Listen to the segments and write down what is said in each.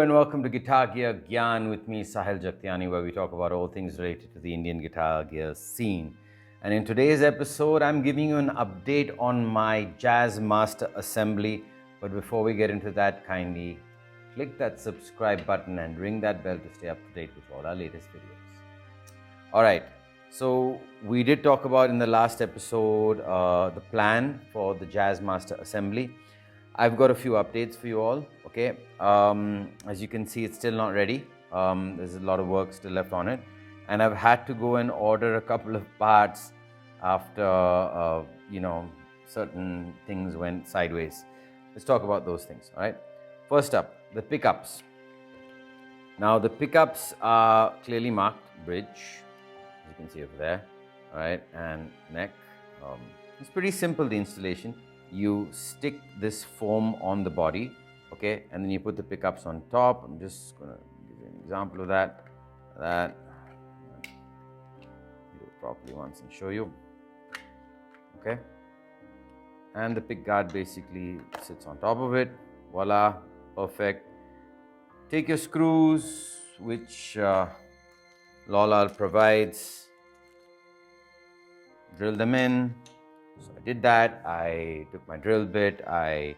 and welcome to Gear Gyan with me, Sahil Jagtiani, where we talk about all things related to the Indian guitar gear scene. And in today's episode, I'm giving you an update on my Jazzmaster assembly. But before we get into that, kindly click that subscribe button and ring that bell to stay up to date with all our latest videos. All right, so we did talk about in the last episode the plan for the Jazzmaster assembly. I've got a few updates for you all, okay? As you can see, it's still not ready. There's a lot of work still left on it. And I've had to go and order a couple of parts after, certain things went sideways. Let's talk about those things, all right? First up, the pickups. Now, the pickups are clearly marked bridge, as you can see over there, all right? And neck. It's pretty simple, the installation. You stick this foam on the body, okay, and then you put the pickups on top. I'm just gonna give you an example of that. Do it properly once and show you, okay. And the pick guard basically sits on top of it. Voila, perfect. Take your screws, which Lollar provides. Drill them in. So I did that. I took my drill bit. I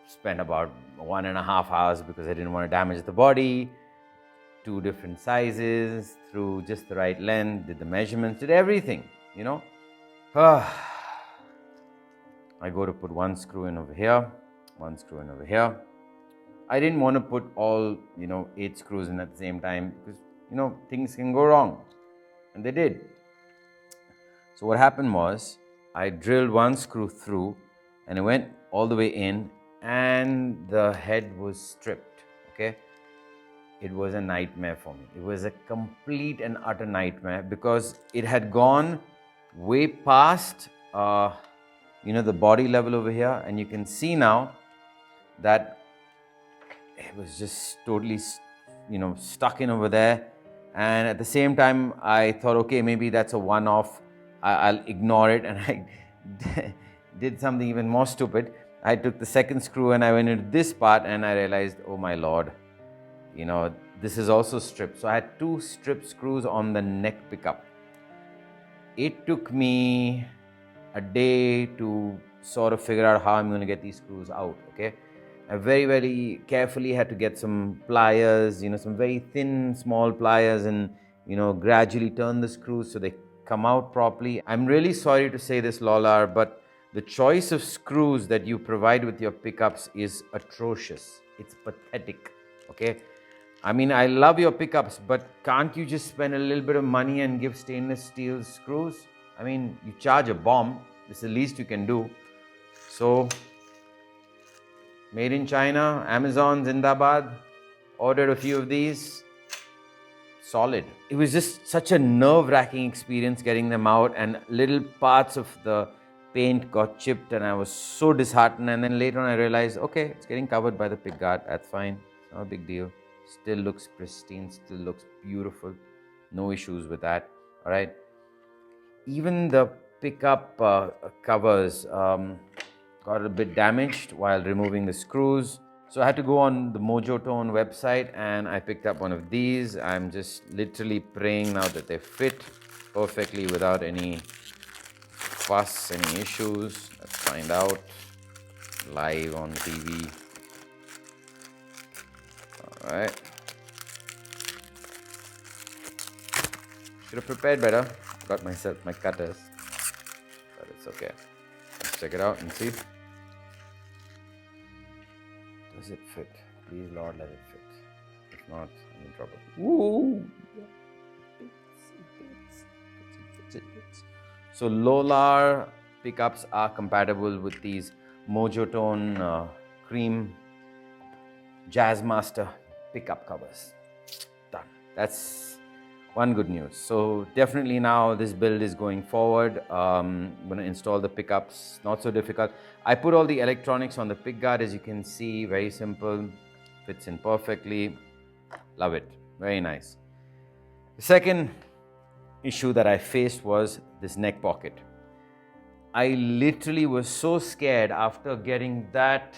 spent about 1.5 hours because I didn't want to damage the body. 2 different sizes, through just the right length, did the measurements, did everything, you know. I go to put 1 screw in over here, 1 screw in over here. I didn't want to put all, 8 screws in at the same time because, things can go wrong. And they did. So what happened was, I drilled 1 screw through and it went all the way in and the head was stripped, okay. It was a nightmare for me. It was a complete and utter nightmare because it had gone way past, the body level over here, and you can see now that it was just totally, stuck in over there. And at the same time, I thought, okay, maybe that's a one-off. I'll ignore it, and I did something even more stupid. I took the 2nd screw and I went into this part and I realized, oh my lord, this is also stripped. So I had 2 strip screws on the neck pickup. It took me a day to sort of figure out how I'm going to get these screws out, okay. I very, very carefully had to get some pliers, some very thin, small pliers, and, gradually turn the screws so they come out properly. I'm really sorry to say this, Lollar, but the choice of screws that you provide with your pickups is atrocious. It's pathetic, okay? I mean, I love your pickups, but can't you just spend a little bit of money and give stainless steel screws? I mean, you charge a bomb. This is the least you can do. So, made in China, Amazon, Zindabad, ordered a few of these. Solid. It was just such a nerve-wracking experience getting them out, and little parts of the paint got chipped and I was so disheartened. And then later on I realized, okay, it's getting covered by the pick guard. That's fine. It's not a big deal. Still looks pristine, still looks beautiful. No issues with that. All right. Even the pickup covers got a bit damaged while removing the screws. So I had to go on the Mojotone website and I picked up one of these. I'm just literally praying now that they fit perfectly without any fuss, any issues. Let's find out live on TV. All right. Should have prepared better. Got myself my cutters, but it's okay. Let's check it out and see. Does it fit? Please, Lord, let it fit. If not, I'm in trouble. Woo! So Lollar pickups are compatible with these Mojotone cream Jazzmaster pickup covers. Done. That's one good news. So definitely now this build is going forward. I'm going to install the pickups. Not so difficult. I put all the electronics on the pick guard, as you can see. Very simple. Fits in perfectly. Love it. Very nice. The second issue that I faced was this neck pocket. I literally was so scared after getting that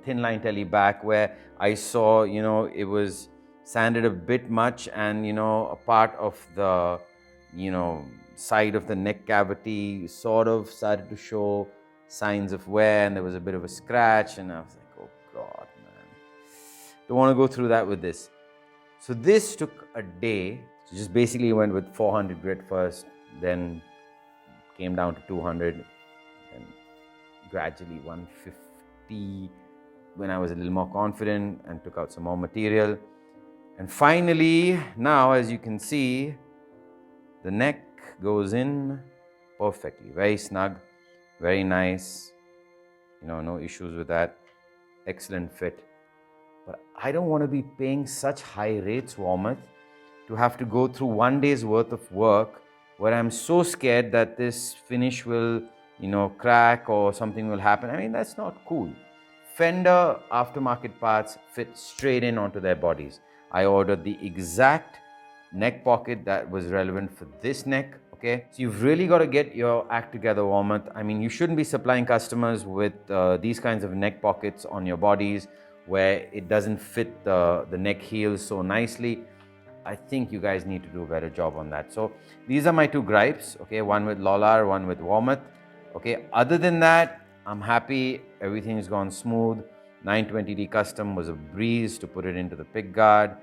thin line telly back where I saw, it was sanded a bit much, and, a part of the, side of the neck cavity sort of started to show signs of wear, and there was a bit of a scratch, and I was like, oh God, man. Don't want to go through that with this. So this took a day. So just basically went with 400 grit first, then came down to 200, and gradually 150 when I was a little more confident, and took out some more material. And finally, now as you can see, the neck goes in perfectly, very snug, very nice, no issues with that, excellent fit. But I don't want to be paying such high rates, Warmoth, to have to go through one day's worth of work where I'm so scared that this finish will, crack or something will happen. I mean, that's not cool. Fender aftermarket parts fit straight in onto their bodies. I ordered the exact neck pocket that was relevant for this neck, okay? So you've really got to get your act together, Warmoth. I mean, you shouldn't be supplying customers with these kinds of neck pockets on your bodies where it doesn't fit the neck heels so nicely. I think you guys need to do a better job on that. So these are my two gripes, okay? One with Lollar, one with Warmoth, okay? Other than that, I'm happy. Everything's gone smooth. 920D custom was a breeze to put it into the pick guard.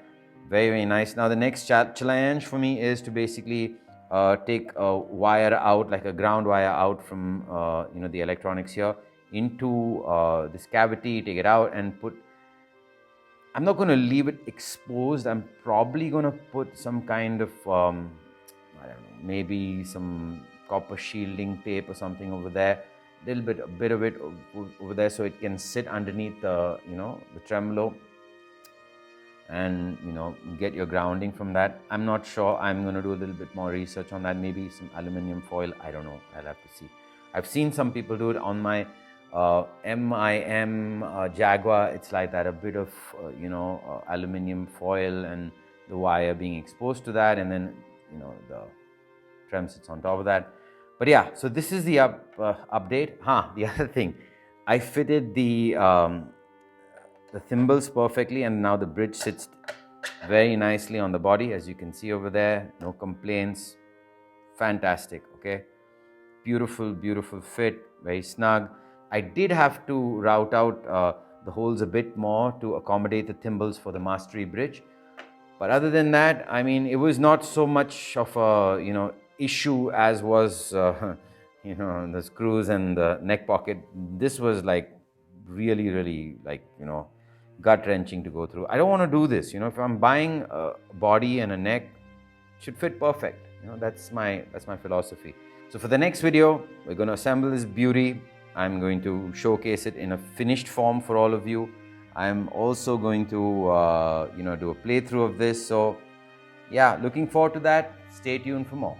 Very, very nice. Now the next challenge for me is to basically take a wire out, like a ground wire out from the electronics here into this cavity, take it out and put. I'm not going to leave it exposed. I'm probably going to put some kind of, I don't know, maybe some copper shielding tape or something over there. A bit of it over there so it can sit underneath the, the tremolo and, get your grounding from that. I'm not sure. I'm going to do a little bit more research on that. Maybe some aluminum foil. I don't know. I'll have to see. I've seen some people do it on my MIM Jaguar. It's like that, a bit of aluminum foil and the wire being exposed to that, and then the trem sits on top of that. But yeah, so this is the update. The other thing, I fitted the thimbles perfectly, and now the bridge sits very nicely on the body, as you can see over there. No complaints. Fantastic. Okay, beautiful fit, very snug. I did have to route out the holes a bit more to accommodate the thimbles for the Mastery bridge. But other than that, I mean, it was not so much of a, issue as was, the screws and the neck pocket. This was like really, really like, gut-wrenching to go through. I don't want to do this. If I'm buying a body and a neck, it should fit perfect. That's my philosophy. So for the next video, we're going to assemble this beauty. I'm going to showcase it in a finished form for all of you. I'm also going to, do a playthrough of this. So yeah, looking forward to that. Stay tuned for more.